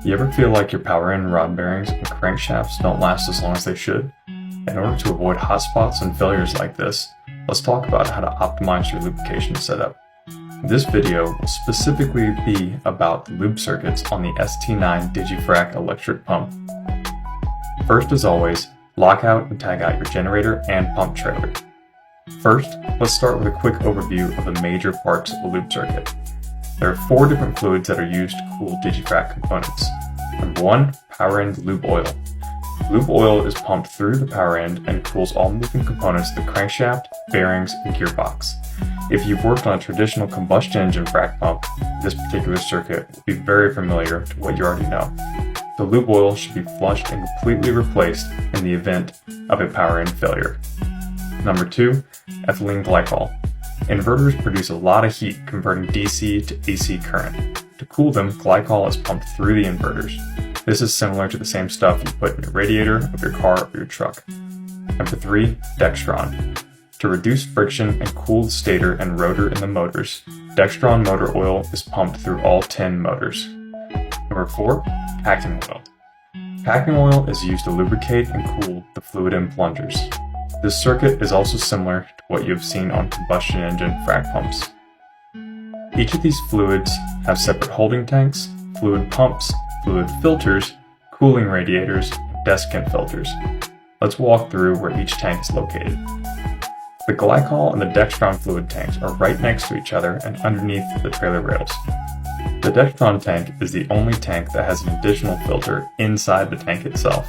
You ever feel like your power end rod bearings and crankshafts don't last as long as they should? In order to avoid hot spots and failures like this, let's talk about how to optimize your lubrication setup. This video will specifically be about the lube circuits on the ST9 digiFrac electric pump. First, as always, lock out and tag out your generator and pump trailer. First, let's start with a quick overview of the major parts of the lube circuit. There are 4 different fluids that are used to cool digiFrac components. Number 1, power end lube oil. Lube oil is pumped through the power end and cools all moving components of the crankshaft, bearings, and gearbox. If you've worked on a traditional combustion engine frac pump, this particular circuit will be very familiar to what you already know. The lube oil should be flushed and completely replaced in the event of a power end failure. Number 2, ethylene glycol. Inverters produce a lot of heat converting DC to AC current. To cool them, glycol is pumped through the inverters. This is similar to the same stuff you put in your radiator of your car or your truck. Number 3, dextron. To reduce friction and cool the stator and rotor in the motors, dextron motor oil is pumped through all 10 motors. Number 4, packing oil. Packing oil is used to lubricate and cool the fluid end plungers. This circuit is also similar to what you have seen on combustion engine frac pumps. Each of these fluids have separate holding tanks, fluid pumps, fluid filters, cooling radiators, and desiccant filters. Let's walk through where each tank is located. The glycol and the dextron fluid tanks are right next to each other and underneath the trailer rails. The dextron tank is the only tank that has an additional filter inside the tank itself.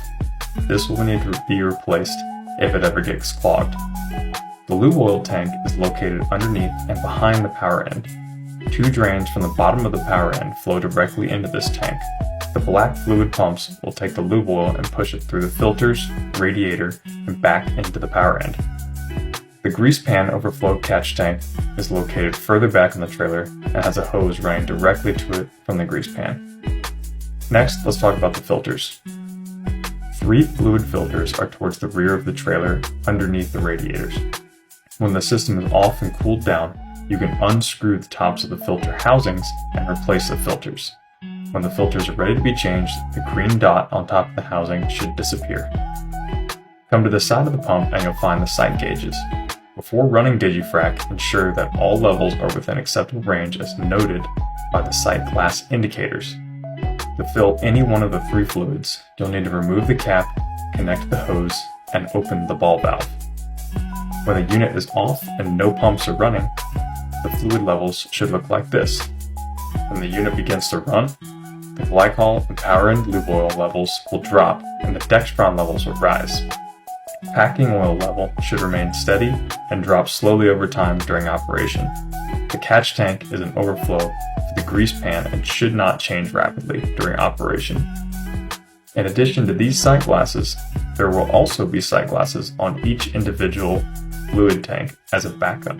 This will need to be replaced if it ever gets clogged. The lube oil tank is located underneath and behind the power end. 2 drains from the bottom of the power end flow directly into this tank. The black fluid pumps will take the lube oil and push it through the filters, radiator, and back into the power end. The grease pan overflow catch tank is located further back in the trailer and has a hose running directly to it from the grease pan. Next, let's talk about the filters. 3 fluid filters are towards the rear of the trailer underneath the radiators. When the system is off and cooled down, you can unscrew the tops of the filter housings and replace the filters. When the filters are ready to be changed, the green dot on top of the housing should disappear. Come to the side of the pump and you'll find the sight gauges. Before running digiFrac, ensure that all levels are within acceptable range as noted by the sight glass indicators. To fill any one of the 3 fluids, you'll need to remove the cap, connect the hose, and open the ball valve. When the unit is off and no pumps are running, the fluid levels should look like this. When the unit begins to run, the glycol and power end lube oil levels will drop and the dextron levels will rise. Packing oil level should remain steady and drop slowly over time during operation. The catch tank is an overflow for the grease pan and should not change rapidly during operation. In addition to these sight glasses, there will also be sight glasses on each individual fluid tank as a backup.